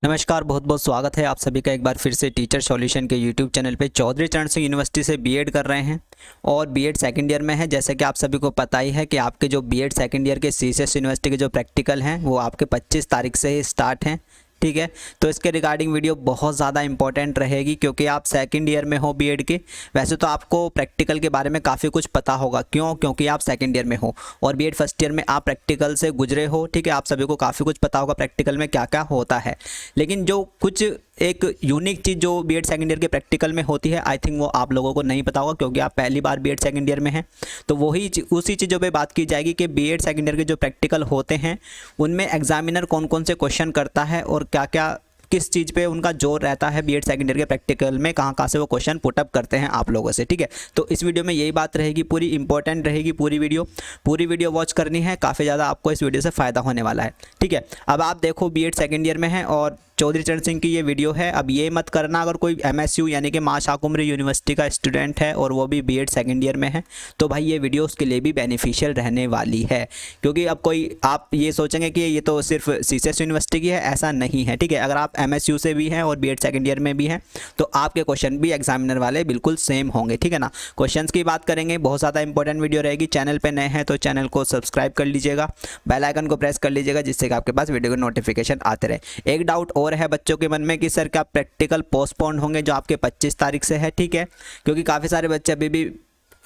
नमस्कार, बहुत बहुत स्वागत है आप सभी का एक बार फिर से टीचर सॉल्यूशन के यूट्यूब चैनल पे। चौधरी चरण सिंह यूनिवर्सिटी से बीएड कर रहे हैं और बीएड सेकंड ईयर में है। जैसे कि आप सभी को पता ही है कि आपके जो बीएड सेकंड ईयर के सीसीएस यूनिवर्सिटी के जो प्रैक्टिकल हैं वो आपके 25 तारीख से ही स्टार्ट हैं। ठीक है, तो इसके रिगार्डिंग वीडियो बहुत ज़्यादा इंपॉर्टेंट रहेगी क्योंकि आप सेकंड ईयर में हो बीएड के। वैसे तो आपको प्रैक्टिकल के बारे में काफ़ी कुछ पता होगा, क्योंकि आप सेकंड ईयर में हो और बीएड फर्स्ट ईयर में आप प्रैक्टिकल से गुजरे हो। ठीक है, आप सभी को काफ़ी कुछ पता होगा प्रैक्टिकल में क्या क्या होता है। लेकिन जो कुछ एक यूनिक चीज़ जो बीएड सेकंड ईयर के प्रैक्टिकल में होती है, आई थिंक वो आप लोगों को नहीं पता होगा क्योंकि आप पहली बार बीएड सेकंड ईयर में हैं। तो वही उसी चीज़ों पे बात की जाएगी कि बीएड सेकंड ईयर के जो प्रैक्टिकल होते हैं उनमें एग्जामिनर कौन कौन से क्वेश्चन करता है और क्या क्या किस चीज़ पे उनका जोर रहता है बीएड सेकंड ईयर के प्रैक्टिकल में, कहाँ कहाँ से वो क्वेश्चन पुटअप करते हैं आप लोगों से। ठीक है, तो इस वीडियो में यही बात रहेगी, पूरी इंपॉर्टेंट रहेगी पूरी वीडियो वॉच करनी है। काफ़ी ज़्यादा आपको इस वीडियो से फ़ायदा होने वाला है। ठीक है, अब आप देखो बीएड सेकंड ईयर में है और चौधरी चरण सिंह की ये वीडियो है। अब ये मत करना अगर कोई एमएसयू यानी कि मां शाकुंभरी यूनिवर्सिटी का स्टूडेंट है और वो भी बीएड सेकंड ईयर में है तो भाई ये वीडियो उसके लिए भी बेनिफिशियल रहने वाली है। क्योंकि अब कोई आप ये सोचेंगे कि ये तो सिर्फ सीसीएस यूनिवर्सिटी की है, ऐसा नहीं है। ठीक है, अगर आप एमएसयू से भी हैं और बीएड सेकंड ईयर में भी हैं तो आपके क्वेश्चन भी एग्जामिनर वाले बिल्कुल सेम होंगे। ठीक है ना, क्वेश्चन की बात करेंगे, बहुत ज़्यादा इंपॉर्टेंट वीडियो रहेगी। चैनल पर नए हैं तो चैनल को सब्सक्राइब कर लीजिएगा, बेल आइकन को प्रेस कर लीजिएगा जिससे कि आपके पास वीडियो के नोटिफिकेशन आते रहे। एक डाउट और है बच्चों के मन में कि सर क्या प्रैक्टिकल पोस्टपोन होंगे जो आपके 25 तारीख से है। ठीक है, क्योंकि काफ़ी सारे बच्चे अभी भी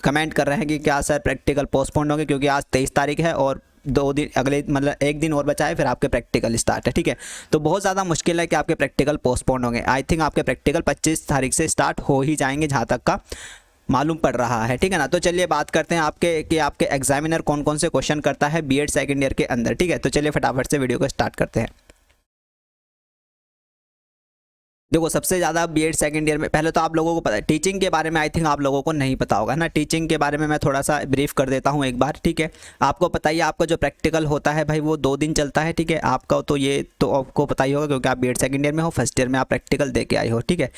कमेंट कर रहे हैं कि क्या सर प्रैक्टिकल पोस्टपोन होंगे, क्योंकि आज 23 तारीख है और 2 दिन अगले मतलब एक दिन और बचा है फिर आपके प्रैक्टिकल स्टार्ट है। ठीक है, तो बहुत ज़्यादा मुश्किल है कि आपके प्रैक्टिकल पोस्टपोन होंगे। आई थिंक आपके प्रैक्टिकल 25 तारीख से स्टार्ट हो ही जाएंगे जहाँ तक का मालूम पड़ रहा है। ठीक है ना, तो चलिए बात करते हैं आपके एग्जामिनर कौन कौन से क्वेश्चन करता है बीएड सेकंड ईयर के अंदर। ठीक है, तो चलिए फटाफट से वीडियो को स्टार्ट करते हैं। देखो सबसे ज़्यादा बीएड सेकंड ईयर में पहले तो आप लोगों को पता है टीचिंग के बारे में, आई थिंक आप लोगों को नहीं पता होगा ना। टीचिंग के बारे में मैं थोड़ा सा ब्रीफ कर देता हूँ एक बार। ठीक है, आपको पता ही आपका जो प्रैक्टिकल होता है भाई वो 2 दिन चलता है। ठीक है, आपका तो ये तो आपको पता ही होगा क्योंकि आप बीएड सेकंड ईयर में हो, फर्स्ट ईयर में आप प्रैक्टिकल दे के आए हो। ठीक है,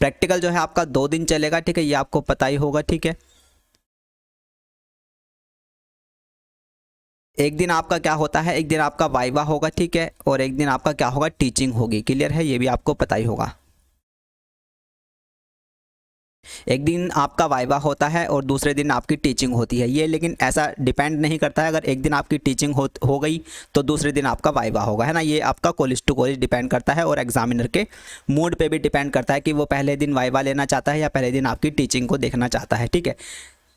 प्रैक्टिकल जो है आपका 2 दिन चलेगा। ठीक है, ये आपको पता ही होगा। ठीक है, एक दिन आपका क्या होता है, एक दिन आपका वाइवा होगा। ठीक है, और एक दिन आपका क्या होगा, टीचिंग होगी। क्लियर है, ये भी आपको पता ही होगा। एक दिन आपका वाइवा होता है और दूसरे दिन आपकी टीचिंग होती है। ये लेकिन ऐसा डिपेंड नहीं करता है, अगर एक दिन आपकी टीचिंग हो गई तो दूसरे दिन आपका वाइवा होगा, है ना। ये आपका कॉलेज टू कॉलेज डिपेंड करता है और एग्जामिनर के मूड पे भी डिपेंड करता है कि वो पहले दिन वाइवा लेना चाहता है या पहले दिन आपकी टीचिंग को देखना चाहता है। ठीक है,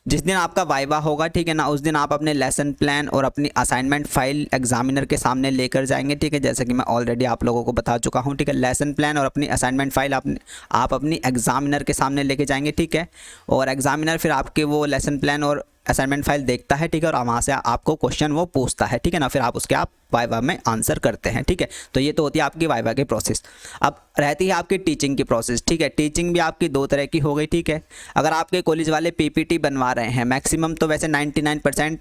जिस दिन आपका वाइवा होगा, ठीक है ना, उस दिन आप अपने लेसन प्लान और अपनी असाइनमेंट फाइल एग्जामिनर के सामने लेकर जाएंगे। ठीक है, जैसे कि मैं ऑलरेडी आप लोगों को बता चुका हूँ। ठीक है, लेसन प्लान और अपनी असाइनमेंट फाइल आप अपनी एग्जामिनर के सामने लेके जाएंगे। ठीक है, और एग्जामिनर फिर आपके वो लेसन प्लान और असाइनमेंट फाइल देखता है। ठीक है, और वहाँ से आपको क्वेश्चन वो पूछता है। ठीक है ना, फिर आप उसके वाइवा में आंसर करते हैं। ठीक है, तो ये तो होती है आपकी वाइवा की प्रोसेस। अब रहती है आपकी टीचिंग की प्रोसेस। ठीक है, टीचिंग भी आपकी 2 तरह की हो गई। ठीक है, अगर आपके कॉलेज वाले पीपीटी बनवा रहे हैं, मैक्सिमम तो वैसे 99%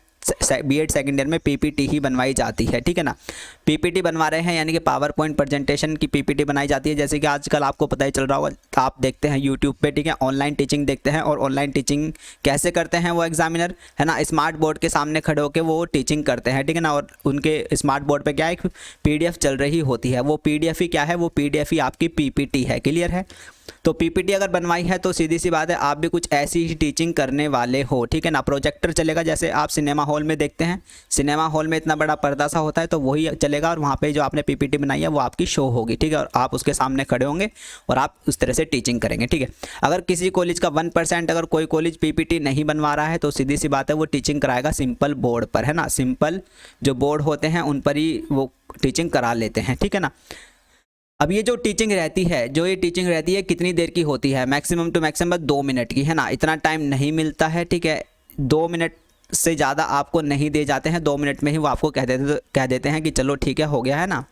बीएड सेकंड ईयर में पीपीटी ही बनवाई जाती है। ठीक है ना, पीपीटी बनवा रहे हैं यानी कि पावर पॉइंट प्रेजेंटेशन की पीपीटी बनाई जाती है। जैसे कि आजकल आपको पता ही चल रहा होगा, आप देखते हैं यूट्यूब पे। ठीक है, ऑनलाइन टीचिंग देखते हैं और ऑनलाइन टीचिंग कैसे करते हैं वो एग्जामिनर, है ना, स्मार्ट बोर्ड के सामने खड़े होकर वो टीचिंग करते हैं। ठीक है ना, और उनके स्मार्ट बोर्ड पर क्या एक पीडीएफ चल रही होती है, वो पीडीएफ ही क्या है, वो पीडीएफ ही आपकी पीपीटी है। क्लियर है, तो पीपीटी अगर बनवाई है तो सीधी सी बात है आप भी कुछ ऐसी ही टीचिंग करने वाले हो। ठीक है ना, प्रोजेक्टर चलेगा, जैसे आप सिनेमा हॉल में देखते हैं, सिनेमा हॉल में इतना बड़ा पर्दा सा होता है तो वही चलेगा और वहाँ पे जो आपने पीपीटी बनाई है वो आपकी शो होगी। ठीक है, और आप उसके सामने खड़े होंगे और आप उस तरह से टीचिंग करेंगे। ठीक है, अगर किसी कॉलेज का 1% अगर कोई कॉलेज पीपीटी नहीं बनवा रहा है तो सीधी सी बात है वो टीचिंग कराएगा सिंपल बोर्ड पर, है ना, सिंपल जो बोर्ड होते हैं उन पर ही वो टीचिंग करा लेते हैं। ठीक है ना, अब ये जो टीचिंग रहती है कितनी देर की होती है, मैक्सिमम टू मैक्सिमम 2 मिनट की, है ना, इतना टाइम नहीं मिलता है। ठीक है, 2 मिनट से ज़्यादा आपको नहीं दे जाते हैं, 2 मिनट में ही वो आपको कह देते हैं कि चलो ठीक है हो गया, है ना।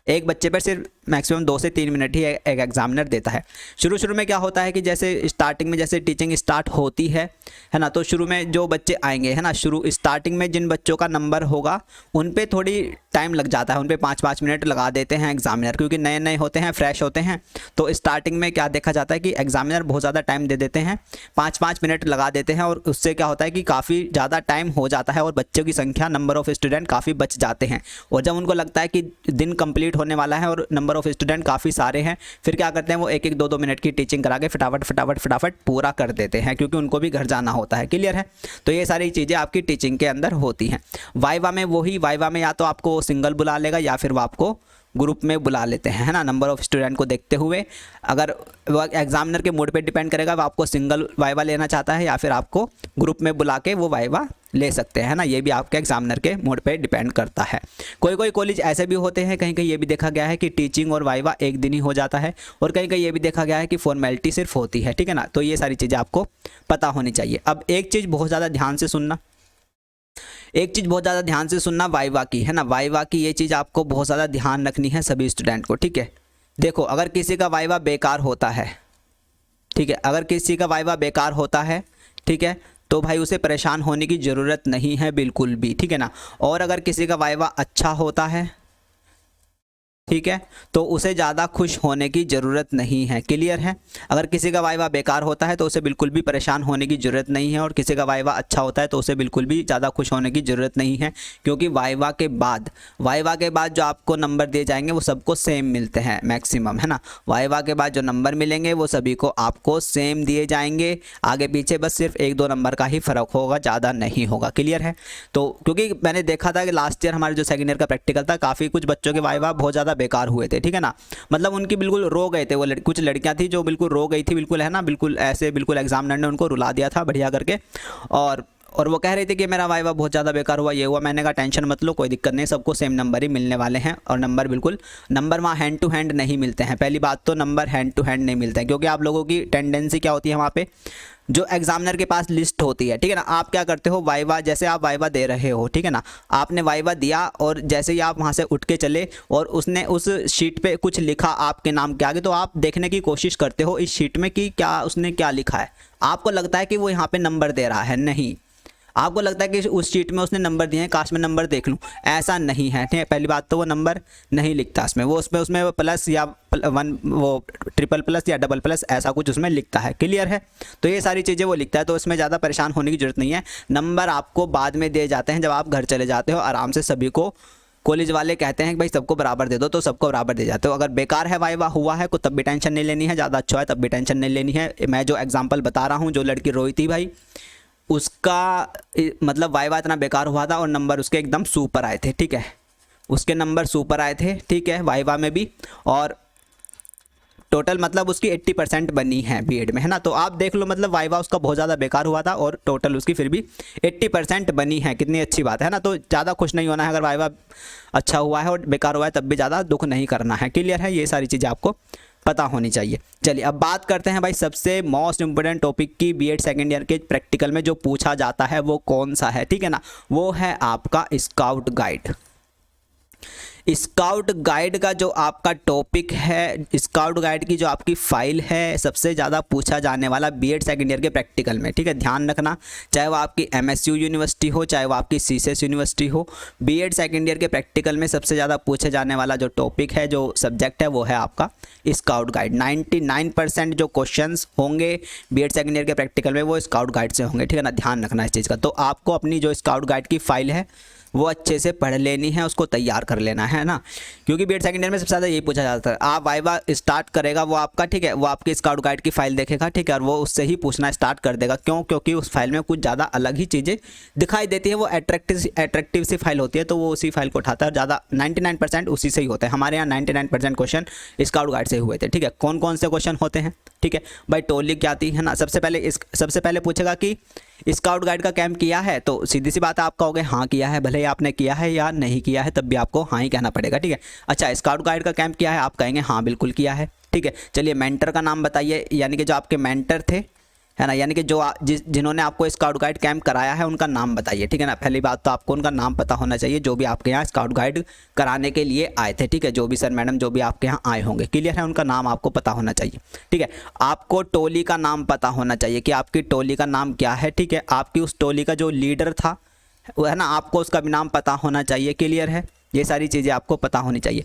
एक बच्चे पर सिर्फ मैक्सिमम 2 से 3 मिनट ही एक एग्जामिनर देता है। शुरू में क्या होता है कि जैसे स्टार्टिंग में जैसे टीचिंग स्टार्ट होती है ना, तो शुरू में जो बच्चे आएंगे, है ना, स्टार्टिंग में जिन बच्चों का नंबर होगा उन पे थोड़ी टाइम लग जाता है, उन पे 5-5 मिनट लगा देते हैं एग्जामिनर, क्योंकि नए नए होते हैं, फ्रेश होते हैं। तो स्टार्टिंग में क्या देखा जाता है कि एग्जामिनर बहुत ज़्यादा टाइम दे देते हैं, 5-5 मिनट लगा देते हैं और उससे क्या होता है कि काफ़ी ज़्यादा टाइम हो जाता है और बच्चों की संख्या, नंबर ऑफ़ स्टूडेंट काफ़ी बच जाते हैं। और जब उनको लगता है कि दिन कंप्लीट होने वाला है और नंबर ऑफ स्टूडेंट काफ़ी सारे हैं, फिर क्या करते हैं वो 1-1 2-2 मिनट की टीचिंग करा के फटाफट पूरा कर देते हैं, क्योंकि उनको भी घर जाना होता है। क्लियर है? तो ये सारी चीज़ें आपकी टीचिंग के अंदर होती हैं। वाइवा में या तो आपको सिंगल बुला लेगा या फिर वो आपको ग्रुप में बुला लेते हैं, है ना, नंबर ऑफ़ स्टूडेंट को देखते हुए। अगर वो एग्जामिनर के मूड पे डिपेंड करेगा, वो आपको सिंगल वाइवा लेना चाहता है या फिर आपको ग्रुप में बुला के वो वाइवा ले सकते हैं, है ना, ये भी आपके एग्जामिनर के मूड पे डिपेंड करता है। कोई कॉलेज ऐसे भी होते हैं, कहीं ये भी देखा गया है कि टीचिंग और वाइवा एक दिन ही हो जाता है, और कहीं ये भी देखा गया है कि फॉर्मेलिटी सिर्फ होती है। ठीक है ना, तो ये सारी चीज़ें आपको पता होनी चाहिए। अब एक चीज़ बहुत ज़्यादा ध्यान से सुनना वाइवा की, है ना, वाइवा की ये चीज़ आपको बहुत ज़्यादा ध्यान रखनी है सभी स्टूडेंट को। ठीक है, देखो अगर किसी का वाइवा बेकार होता है, ठीक है, अगर किसी का वाइवा बेकार होता है, ठीक है, तो भाई उसे परेशान होने की ज़रूरत नहीं है बिल्कुल भी। ठीक है ना, और अगर किसी का वाइवा अच्छा होता है, ठीक है, तो उसे ज़्यादा खुश होने की ज़रूरत नहीं है। क्लियर है? अगर किसी का वाइवा बेकार होता है तो उसे बिल्कुल भी परेशान होने की ज़रूरत नहीं है, और किसी का वाइवा अच्छा होता है तो उसे बिल्कुल भी ज़्यादा खुश होने की ज़रूरत नहीं है, क्योंकि वाइवा के बाद जो आपको नंबर दिए जाएंगे वो सबको सेम मिलते हैं मैक्सिमम, है ना। वाइवा के बाद जो नंबर मिलेंगे वो सभी को आपको सेम दिए जाएंगे, आगे पीछे बस सिर्फ 1-2 नंबर का ही फ़र्क होगा, ज़्यादा नहीं होगा। क्लियर है? तो क्योंकि मैंने देखा था कि लास्ट ईयर हमारे जो सेकेंड ईयर का प्रैक्टिकल था, काफ़ी कुछ बच्चों के वाइवा बहुत ज़्यादा बेकार हुए थे। ठीक है ना, मतलब उनकी बिल्कुल रो गए थे वो कुछ लड़कियां थी जो बिल्कुल रो गई थी, बिल्कुल, है ना, बिल्कुल ऐसे, बिल्कुल एग्जामिनर ने उनको रुला दिया था बढ़िया करके, और वो कह रही थी कि मेरा वाइवा बहुत ज़्यादा बेकार हुआ, ये हुआ। मैंने कहा टेंशन मत लो, कोई दिक्कत नहीं, सबको सेम नंबर ही मिलने वाले हैं, और नंबर वहाँ हैंड टू हैंड नहीं मिलते हैं। पहली बात तो नंबर हैंड टू हैंड नहीं मिलते हैं, क्योंकि आप लोगों की टेंडेंसी क्या होती है वहाँ पे, जो एग्जामिनर के पास लिस्ट होती है, ठीक है ना, आप क्या करते हो, वाइवा, जैसे आप वाइवा दे रहे हो, ठीक है ना, आपने वाइवा दिया और जैसे ही आप वहाँ से उठ के चले और उसने उस शीट पे कुछ लिखा आपके नाम के आगे, तो आप देखने की कोशिश करते हो इस शीट में कि क्या उसने क्या लिखा है। आपको लगता है कि वो यहाँ पे नंबर दे रहा है, नहीं, आपको लगता है कि उस शीट में उसने नंबर दिए हैं, काश मैं नंबर देख लूँ, ऐसा नहीं है। ठीक है, पहली बात तो वो नंबर नहीं लिखता उसमें, वो उसमें प्लस या 1, वो ट्रिपल प्लस या डबल प्लस ऐसा कुछ उसमें लिखता है। क्लियर है? तो ये सारी चीज़ें वो लिखता है, तो इसमें ज़्यादा परेशान होने की ज़रूरत नहीं है। नंबर आपको बाद में दिए जाते हैं, जब आप घर चले जाते हो आराम से। सभी को कॉलेज वाले कहते हैं कि भाई सबको बराबर दे दो, तो सबको बराबर दे जाते हो। अगर बेकार है वाइवा हुआ है को तब भी टेंशन नहीं लेनी है, ज़्यादा अच्छा है तब भी टेंशन नहीं लेनी है। मैं जो एग्जाम्पल बता रहा हूँ, जो लड़की रोई थी भाई, उसका मतलब वाइवा इतना बेकार हुआ था और नंबर उसके एकदम सुपर आए थे। ठीक है, उसके नंबर सुपर आए थे, ठीक है, वाइवा में भी, और टोटल मतलब उसकी 80% बनी है बीएड में, है ना। तो आप देख लो, मतलब वाइवा उसका बहुत ज़्यादा बेकार हुआ था और टोटल उसकी फिर भी 80% बनी है, कितनी अच्छी बात है ना। तो ज़्यादा खुश नहीं होना है, अगर वाइवा अच्छा हुआ है और बेकार हुआ है तब भी ज़्यादा दुख नहीं करना है। क्लियर है? ये सारी चीज़ें आपको पता होनी चाहिए। चलिए अब बात करते हैं भाई सबसे मोस्ट इंपोर्टेंट टॉपिक की। बीएड सेकेंड ईयर के प्रैक्टिकल में जो पूछा जाता है वो कौन सा है, ठीक है ना, वो है आपका स्काउट गाइड। स्काउट गाइड का जो आपका टॉपिक है, स्काउट गाइड की जो आपकी फाइल है, सबसे ज़्यादा पूछा जाने वाला बीएड सेकेंड ईयर के प्रैक्टिकल में। ठीक है, ध्यान रखना, चाहे वो आपकी एमएसयू यूनिवर्सिटी हो, चाहे वो आपकी सीसीएस यूनिवर्सिटी हो, बीएड सेकेंड ईयर के प्रैक्टिकल में सबसे ज़्यादा पूछे जाने वाला जो टॉपिक है, जो सब्जेक्ट है, वो है आपका स्काउट गाइड। 99% जो क्वेश्चंस होंगे बीएड सेकेंड ईयर के प्रैक्टिकल में वो स्काउट गाइड से होंगे। ठीक है ना, ध्यान रखना इस चीज़ का। तो आपको अपनी जो स्काउट गाइड की फाइल है वो अच्छे से पढ़ लेनी है, उसको तैयार कर लेना है ना, क्योंकि बीएड सेकेंड ईयर में सबसे ज़्यादा यही पूछा जाता है। आप वाइवा स्टार्ट करेगा वो आपका, ठीक है, वो आपके स्काउट गाइड की फाइल देखेगा, ठीक है, और वो उससे ही पूछना स्टार्ट कर देगा। क्यों? क्योंकि उस फाइल में कुछ ज़्यादा अलग ही चीज़ें दिखाई देती है, वो एट्रैक्टिव सी फाइल होती है, तो वो उसी फाइल को उठाता है। ज़्यादा 99% उसी से ही होता है। हमारे यहाँ 99% क्वेश्चन स्काउट गाइड से हुए थे। ठीक है, कौन कौन से क्वेश्चन होते हैं? ठीक है भाई, टोली क्या आती है ना, सबसे पहले पूछेगा कि स्काउट गाइड का कैंप किया है, तो सीधी सी बात है, आप कहोगे हाँ किया है, भले ही आपने किया है या नहीं किया है तब भी आपको हाँ ही कहना पड़ेगा। ठीक है, अच्छा, स्काउट गाइड का कैंप किया है, आप कहेंगे हाँ बिल्कुल किया है। ठीक है, चलिए मेंटर का नाम बताइए, यानी कि जो आपके मेंटर थे, है ना, यानी कि जो जिन्होंने आपको स्काउट गाइड कैंप कराया है उनका नाम बताइए। ठीक है ना, पहली बात तो आपको उनका नाम पता होना चाहिए, जो भी आपके यहाँ स्काउट गाइड कराने के लिए आए थे। ठीक है, जो भी सर मैडम जो भी आपके यहाँ आए होंगे, क्लियर है, उनका नाम आपको पता होना चाहिए। ठीक है, आपको टोली का नाम पता होना चाहिए कि आपकी टोली का नाम क्या है। ठीक है, आपकी उस टोली का जो लीडर था, है ना, आपको उसका भी नाम पता होना चाहिए। क्लियर है? ये सारी चीज़ें आपको पता होनी चाहिए।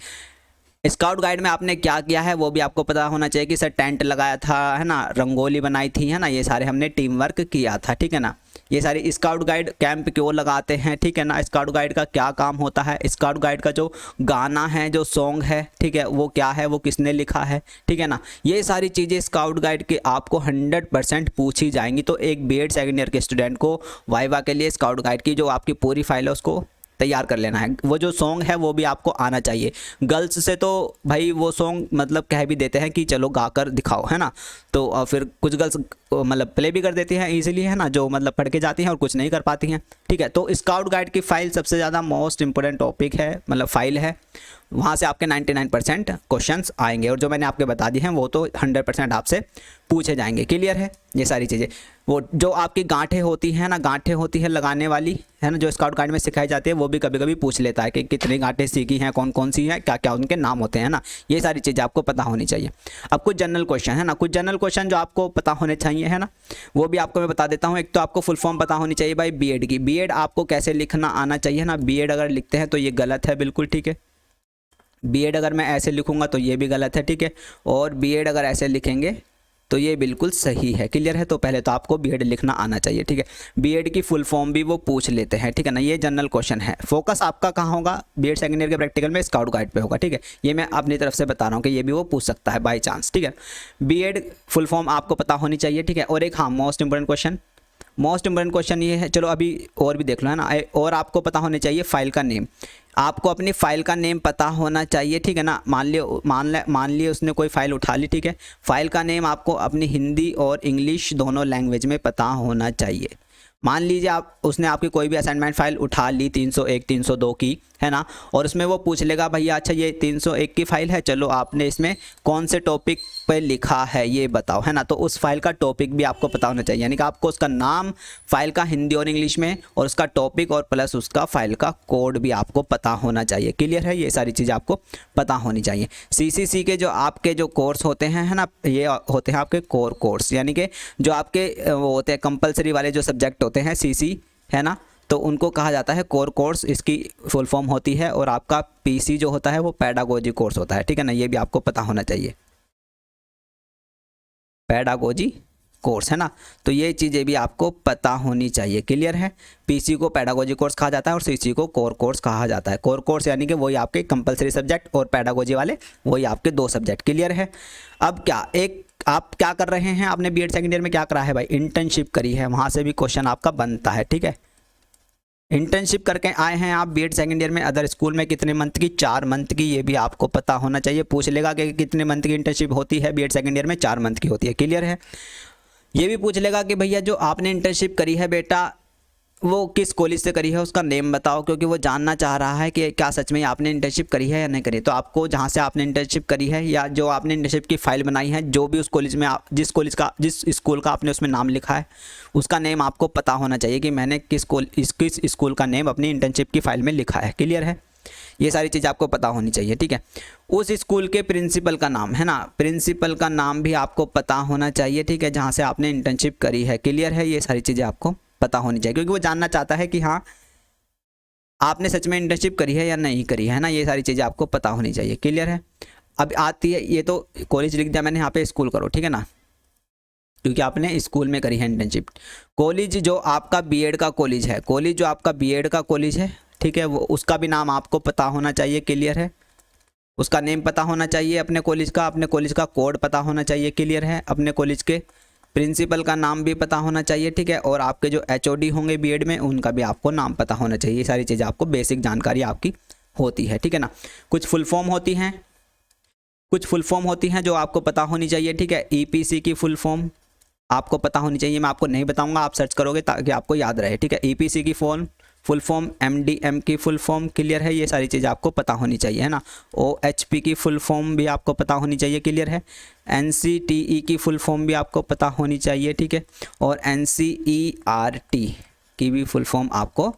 स्काउट गाइड में आपने क्या किया है वो भी आपको पता होना चाहिए, कि सर टेंट लगाया था, है ना, रंगोली बनाई थी, है ना, ये सारे हमने टीम वर्क किया था। ठीक है ना, ये सारी स्काउट गाइड कैंप क्यों लगाते हैं, ठीक है ना, स्काउट गाइड का क्या काम होता है, स्काउट गाइड का जो गाना है, जो सॉन्ग है, ठीक है, वो क्या है, वो किसने लिखा है, ठीक है ना, ये सारी चीज़ें स्काउट गाइड के आपको 100% पूछी जाएंगी। तो एक बीएड सेकेंड ईयर के स्टूडेंट को वाइवा के लिए स्काउट गाइड की जो आपकी पूरी फाइल है उसको तैयार कर लेना है। वो जो सॉन्ग है वो भी आपको आना चाहिए। गर्ल्स से तो भाई वो सॉन्ग मतलब कह भी देते हैं कि चलो गा कर दिखाओ, है ना, तो फिर कुछ गर्ल्स मतलब प्ले भी कर देती हैं इजीली, है ना, जो मतलब पढ़ के जाती हैं और कुछ नहीं कर पाती हैं, ठीक है। तो स्काउट गाइड की फाइल सबसे ज़्यादा मोस्ट इंपॉर्टेंट टॉपिक है, मतलब फाइल है, वहाँ से आपके 99% क्वेश्चंस आएंगे और जो मैंने आपके बता दिए हैं वो तो 100% आपसे पूछे जाएंगे। क्लियर है ये सारी चीज़ें। वो जो आपकी गांठें होती हैं ना, गांठें होती है लगाने वाली, है ना, जो स्काउट गाइड में सिखाई जाती है, वो भी कभी कभी पूछ लेता है कि कितनी गांठें सीखी हैं, कौन कौन सी हैं, क्या क्या उनके नाम होते हैं ना, ये सारी चीज़ें आपको पता होनी चाहिए। अब कुछ जनरल क्वेश्चन है ना, कुछ जनरल क्वेश्चन जो आपको पता होने चाहिए, है ना, वो भी आपको मैं बता देता हूँ। एक तो आपको फुल फॉर्म पता होनी चाहिए भाई बीएड की। बीएड आपको कैसे लिखना आना चाहिए ना, बीएड अगर लिखते हैं तो ये गलत है बिल्कुल, ठीक है। बीएड अगर मैं ऐसे लिखूंगा तो ये भी गलत है, ठीक है, और बीएड अगर ऐसे लिखेंगे तो ये बिल्कुल सही है। क्लियर है। तो पहले तो आपको बीएड लिखना आना चाहिए, ठीक है। बीएड की फुल फॉर्म भी वो पूछ लेते हैं, ठीक है ना, ये जनरल क्वेश्चन है। फोकस आपका कहाँ होगा, बीएड सेकेंड ईयर के प्रैक्टिकल में स्काउट गाइड पे होगा, ठीक है। ये मैं अपनी तरफ से बता रहा हूँ कि ये भी वो पूछ सकता है बाई चांस, ठीक है। बीएड फुल फॉर्म आपको पता होनी चाहिए, ठीक है। और एक हाँ मोस्ट इंपॉर्टेंट क्वेश्चन ये है, चलो अभी और भी देख लो, है ना, और आपको पता होने चाहिए फाइल का नेम। आपको अपनी फ़ाइल का नेम पता होना चाहिए, ठीक है ना। मान लिए उसने कोई फ़ाइल उठा ली, ठीक है, फ़ाइल का नेम आपको अपनी हिंदी और इंग्लिश दोनों लैंग्वेज में पता होना चाहिए। मान लीजिए उसने आपकी कोई भी असाइनमेंट फ़ाइल उठा ली 301 302 की, है ना, और उसमें वो पूछ लेगा भैया अच्छा ये 301 की फ़ाइल है, चलो आपने इसमें कौन से टॉपिक पे लिखा है ये बताओ, है ना, तो उस फाइल का टॉपिक भी आपको पता होना चाहिए। यानी कि आपको उसका नाम फाइल का हिंदी और इंग्लिश में, और उसका टॉपिक और प्लस उसका फाइल का कोड भी आपको पता होना चाहिए। क्लियर है, ये सारी चीज़ें आपको पता होनी चाहिए। सीसीसी के जो आपके जो कोर्स होते हैं, है ना, ये होते हैं आपके कोर कोर्स, यानी कि जो आपके वो होते हैं कंपलसरी वाले जो सब्जेक्ट होते हैं सीसी, है ना, तो उनको कहा जाता है कोर कोर्स, इसकी फुल फॉर्म होती है। और आपका पीसी जो होता है वो पेडागोजी कोर्स होता है, ठीक है ना, ये भी आपको पता होना चाहिए, पेडागोजी कोर्स, है ना, तो ये चीज़ें भी आपको पता होनी चाहिए। क्लियर है। पीसी को पेडागोजी कोर्स कहा जाता है और सीसी को कोर कोर्स कहा जाता है। कोर कोर्स यानी कि वही आपके कंपलसरी सब्जेक्ट, और पेडागोजी वाले वही आपके 2 सब्जेक्ट। क्लियर है। अब क्या एक आप क्या कर रहे हैं, आपने बीएड सेकेंड ईयर में क्या करा है भाई, इंटर्नशिप करी है, वहाँ से भी क्वेश्चन आपका बनता है, ठीक है। इंटर्नशिप करके आए हैं आप बीएड सेकेंड ईयर में, अदर स्कूल में कितने मंथ की, 4 मंथ की, ये भी आपको पता होना चाहिए। पूछ लेगा कि कितने मंथ की इंटर्नशिप होती है बीएड सेकेंड ईयर में, 4 मंथ की होती है। क्लियर है। ये भी पूछ लेगा कि भैया जो आपने इंटर्नशिप करी है बेटा वो किस कॉलेज से करी है, उसका नेम बताओ, क्योंकि वो जानना चाह रहा है कि क्या सच में आपने इंटर्नशिप करी है या नहीं करी। तो आपको जहाँ से आपने इंटर्नशिप करी है या जो आपने इंटर्नशिप की फ़ाइल बनाई है, जो भी उस कॉलेज में जिस स्कूल का आपने उसमें नाम लिखा है, उसका नेम आपको पता होना चाहिए कि मैंने किस स्कूल का नेम अपनी इंटर्नशिप की फ़ाइल में लिखा है। क्लियर है। ये सारी चीज़ आपको पता होनी चाहिए, ठीक है। उस स्कूल के प्रिंसिपल का नाम, है ना, प्रिंसिपल का नाम भी आपको पता होना चाहिए, ठीक है, जहाँ से आपने इंटर्नशिप करी है। क्लियर है। ये सारी चीज़ें आपको पता होनी चाहिए, क्योंकि वो जानना चाहता है कि हाँ आपने सच में इंटर्नशिप करी है या नहीं करी है ना, ये सारी चीज़ें आपको पता होनी चाहिए। क्लियर है। अब आती है, ये तो कॉलेज लिख दिया मैंने, यहाँ पे स्कूल करो, ठीक है ना, क्योंकि आपने स्कूल में करी है इंटर्नशिप। कॉलेज जो आपका बीएड का कॉलेज है, कॉलेज जो आपका बीएड का कॉलेज है, ठीक है, वो उसका भी नाम आपको पता होना चाहिए। क्लियर है। उसका नेम पता होना चाहिए अपने कॉलेज का, अपने कॉलेज का कोड पता होना चाहिए। क्लियर है। अपने कॉलेज के प्रिंसिपल का नाम भी पता होना चाहिए, ठीक है, और आपके जो एचओडी होंगे बीएड में उनका भी आपको नाम पता होना चाहिए। ये सारी चीज़ें आपको बेसिक जानकारी आपकी होती है, ठीक है ना। कुछ फुल फॉर्म होती हैं जो आपको पता होनी चाहिए, ठीक है। ईपीसी की फुल फॉर्म आपको पता होनी चाहिए, मैं आपको नहीं बताऊंगा, आप सर्च करोगे ताकि आपको याद रहे, ठीक है। ईपीसी की फुल फॉर्म, एमडीएम की फुल फॉर्म। क्लियर है। ये सारी चीज़ें आपको पता होनी चाहिए, है ना। ओएचपी की फुल फॉर्म भी आपको पता होनी चाहिए। क्लियर है। एनसीटीई की फुल फॉर्म भी आपको पता होनी चाहिए, ठीक है, और एनसीईआरटी की भी फुल फॉर्म आपको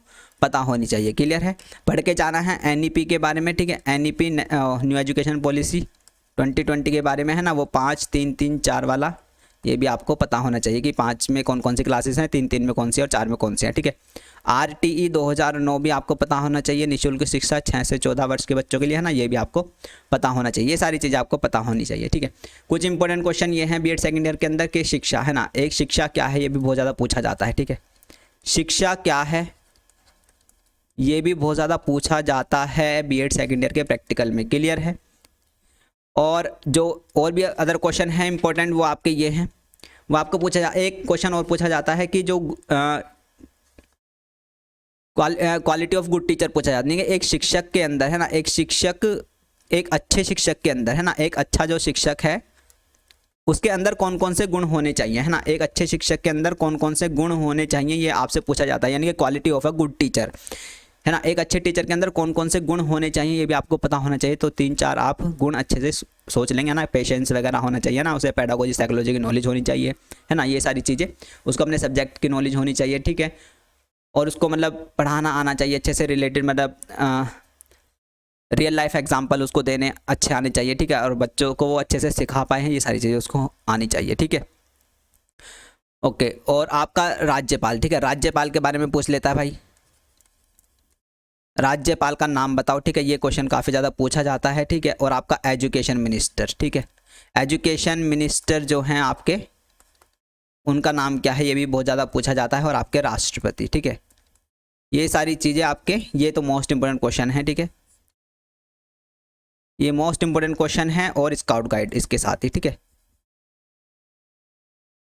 पता होनी चाहिए। क्लियर है। पढ़ के जाना है एनईपी के बारे में, ठीक है, एनईपी न्यू एजुकेशन पॉलिसी 2020 के बारे में, है ना, वो 5 3 3 4 वाला, ये भी आपको पता होना चाहिए कि 5 में कौन कौन सी क्लासेस हैं, 3 3 में कौन सी और 4 में कौन सी हैं, ठीक है। आरटीई 2009 भी आपको पता होना चाहिए, निःशुल्क शिक्षा 6 से 14 वर्ष के बच्चों के लिए, है ना, ये भी आपको पता होना चाहिए। ये सारी चीज़ें आपको पता होनी चाहिए, ठीक है। कुछ इंपॉर्टेंट क्वेश्चन ये हैं बीएड सेकेंड ईयर के अंदर कि शिक्षा, है ना, एक शिक्षा क्या है, ये भी बहुत ज़्यादा पूछा जाता है, ठीक है। शिक्षा क्या है, ये भी बहुत ज़्यादा पूछा जाता है बीएड सेकेंड ईयर के प्रैक्टिकल में। क्लियर है। और जो और भी अदर क्वेश्चन है इंपॉर्टेंट वो आपके ये हैं, वो आपको एक क्वेश्चन और पूछा जाता है कि जो क्वालिटी ऑफ गुड टीचर पूछा जाता है। एक शिक्षक के अंदर है ना, एक अच्छे शिक्षक के अंदर है ना, एक अच्छा जो शिक्षक है उसके अंदर कौन कौन से गुण होने चाहिए है ना, एक अच्छे शिक्षक के अंदर कौन कौन से गुण होने चाहिए ये आपसे पूछा जाता है, यानी कि quality of a good teacher है ना। एक अच्छे टीचर के अंदर कौन कौन से गुण होने चाहिए ये भी आपको पता होना चाहिए। तो 3-4 आप गुण अच्छे से सोच लेंगे ना, पेशेंस वगैरह होना चाहिए ना, उसे पेडागोजी साइकोलॉजी की नॉलेज होनी चाहिए है ना, ये सारी चीज़ें। उसको अपने सब्जेक्ट की नॉलेज होनी चाहिए, ठीक है। और उसको मतलब पढ़ाना आना चाहिए अच्छे से, रिलेटेड मतलब रियल लाइफ एग्जांपल उसको देने अच्छे आने चाहिए, ठीक है। और बच्चों को वो अच्छे से सिखा पाए हैं, ये सारी चीज़ें उसको आनी चाहिए, ठीक है। ओके। और आपका राज्यपाल, ठीक है, राज्यपाल के बारे में पूछ लेता है भाई, राज्यपाल का नाम बताओ, ठीक है, ये क्वेश्चन काफ़ी ज़्यादा पूछा जाता है, ठीक है। और आपका एजुकेशन मिनिस्टर, ठीक है, एजुकेशन मिनिस्टर जो हैं आपके, उनका नाम क्या है ये भी बहुत ज़्यादा पूछा जाता है। और आपके राष्ट्रपति, ठीक है, ये सारी चीज़ें आपके, ये तो मोस्ट इंपॉर्टेंट क्वेश्चन है, ठीक है, ये मोस्ट इंपॉर्टेंट क्वेश्चन है। और स्काउट गाइड इसके साथ ही, ठीक है,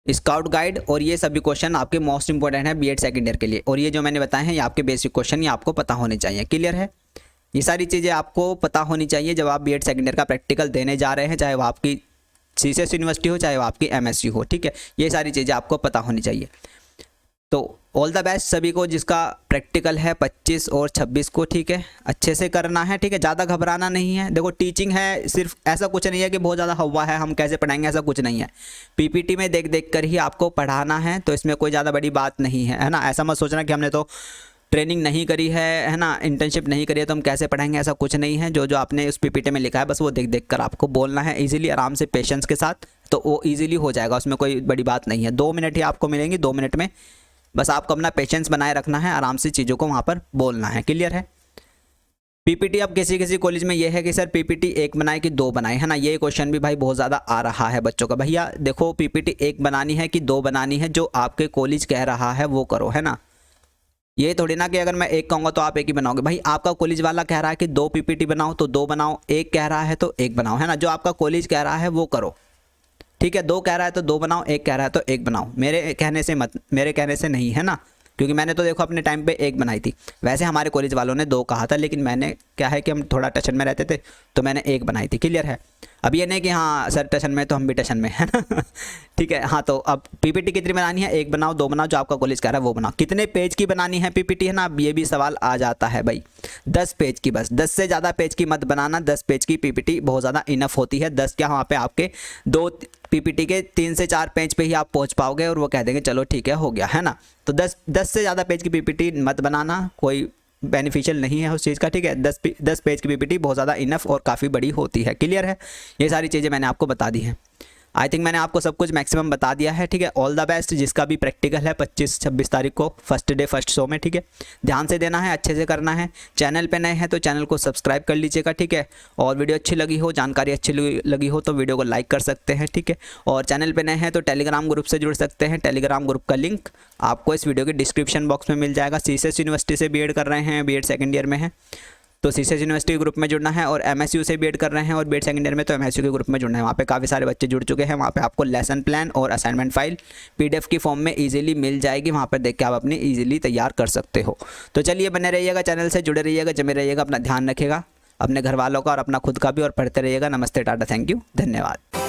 स्काउट गाइड और ये सभी क्वेश्चन आपके मोस्ट इंपॉर्टेंट है बीएड सेकेंड ईयर के लिए। और ये जो मैंने बताए हैं ये आपके बेसिक क्वेश्चन, ये आपको पता होने चाहिए। क्लियर है। ये सारी चीज़ें आपको पता होनी चाहिए जब आप बीएड सेकेंड ईयर का प्रैक्टिकल देने जा रहे हैं, चाहे वो आपकी सीसीएस यूनिवर्सिटी हो, चाहे वो आपकी एमएसयू हो, ठीक है, ये सारी चीज़ें आपको पता होनी चाहिए। तो ऑल द बेस्ट सभी को जिसका प्रैक्टिकल है 25 और 26 को, ठीक है, अच्छे से करना है, ठीक है, ज़्यादा घबराना नहीं है। देखो टीचिंग है, सिर्फ ऐसा कुछ नहीं है कि बहुत ज़्यादा हवा है हम कैसे पढ़ाएंगे, ऐसा कुछ नहीं है। पीपीटी में देख देख कर ही आपको पढ़ाना है, तो इसमें कोई ज़्यादा बड़ी बात नहीं है ना। ऐसा मत सोचना कि हमने तो ट्रेनिंग नहीं करी है ना, इंटर्नशिप नहीं करी है तो हम कैसे पढ़ाएंगे, ऐसा कुछ नहीं है। जो जो आपने उस पीपीटी में लिखा है बस वो देख देख कर आपको बोलना है ईजिली, आराम से, पेशेंस के साथ, तो वो ईजिली हो जाएगा, उसमें कोई बड़ी बात नहीं है। 2 मिनट ही आपको मिलेंगे, 2 मिनट में बस आपको अपना पेशेंस बनाए रखना है, आराम से चीज़ों को वहाँ पर बोलना है। क्लियर है। पीपीटी अब किसी किसी कॉलेज में ये है कि सर पीपीटी 1 बनाए कि 2 बनाए, है ना, ये क्वेश्चन भी भाई बहुत ज़्यादा आ रहा है बच्चों का। भैया देखो पीपीटी 1 बनानी है कि 2 बनानी है, जो आपके कॉलेज कह रहा है वो करो, है ना। ये थोड़ी ना कि अगर मैं 1 कहूँगा तो आप 1 ही बनाओगे। भाई आपका कॉलेज वाला कह रहा है कि 2 पीपीटी बनाओ तो 2 बनाओ, 1 कह रहा है तो 1 बनाओ, है ना। जो आपका कॉलेज कह रहा है वो करो, ठीक है। 2 कह रहा है तो 2 बनाओ, 1 कह रहा है तो 1 बनाओ, मेरे कहने से नहीं, है ना। क्योंकि मैंने तो देखो अपने टाइम पे 1 बनाई थी। वैसे हमारे कॉलेज वालों ने 2 कहा था, लेकिन मैंने क्या है कि हम थोड़ा टशन में रहते थे तो मैंने 1 बनाई थी। क्लियर है। अब ये नहीं कि हाँ सर टशन में तो हम भी टशन में, है ना। ठीक है। हाँ तो अब पीपीटी कितनी बनानी है, 1 बनाओ, 2 बनाओ, जो आपका कॉलेज कह रहा है वो बनाओ। कितने पेज की बनानी है पीपीटी, है ना, अब ये भी सवाल आ जाता है भाई। 10 पेज की, बस 10 से ज़्यादा पेज की मत बनाना। 10 पेज की पीपीटी बहुत ज़्यादा इनफ होती है। 10 क्या, वहाँ पे आपके 2 पीपीटी के 3 से 4 पेज पे ही आप पहुँच पाओगे और वो कह देंगे चलो ठीक है हो गया, है ना। तो 10 से ज़्यादा पेज की पीपीटी मत बनाना, कोई बेनिफिशियल नहीं है उस चीज़ का, ठीक है। 10 पेज की पीपीटी बहुत ज़्यादा इनफ और काफ़ी बड़ी होती है। क्लियर है। ये सारी चीज़ें मैंने आपको बता दी हैं। आई थिंक मैंने आपको सब कुछ मैक्सिमम बता दिया है, ठीक है। ऑल द बेस्ट जिसका भी प्रैक्टिकल है 25-26 तारीख को, फर्स्ट डे फर्स्ट शो में, ठीक है। ध्यान से देना है, अच्छे से करना है। चैनल पे नए हैं तो चैनल को सब्सक्राइब कर लीजिएगा, ठीक है। और वीडियो अच्छी लगी हो, जानकारी अच्छी लगी हो तो वीडियो को लाइक कर सकते हैं, ठीक है। और चैनल पे नए हैं तो टेलीग्राम ग्रुप से जुड़ सकते हैं। टेलीग्राम ग्रुप का लिंक आपको इस वीडियो के डिस्क्रिप्शन बॉक्स में मिल जाएगा। सीसीएस यूनिवर्सिटी से बीएड कर रहे हैं, बीएड सेकेंड ईयर में है तो सीसीएस यूनिवर्सिटी ग्रुप में जुड़ना है। और एमएसयू से बीएड कर रहे हैं और बीएड सेकेंड ईयर में तो एमएसयू के ग्रुप में जुड़ना है। वहाँ पे काफ़ी सारे बच्चे जुड़ चुके हैं। वहाँ पे आपको लेसन प्लान और असाइनमेंट फाइल पीडीएफ की फॉर्म में इजीली मिल जाएगी। वहाँ पर देख के आप अपनी इजीली तैयार कर सकते हो। तो चलिए बने रहिएगा, चैनल से जुड़े रहिएगा, जमे रहिएगा, अपना ध्यान रखिएगा, अपने घर वालों का और अपना खुद का भी, और पढ़ते रहिएगा। नमस्ते, टाटा, थैंक यू, धन्यवाद।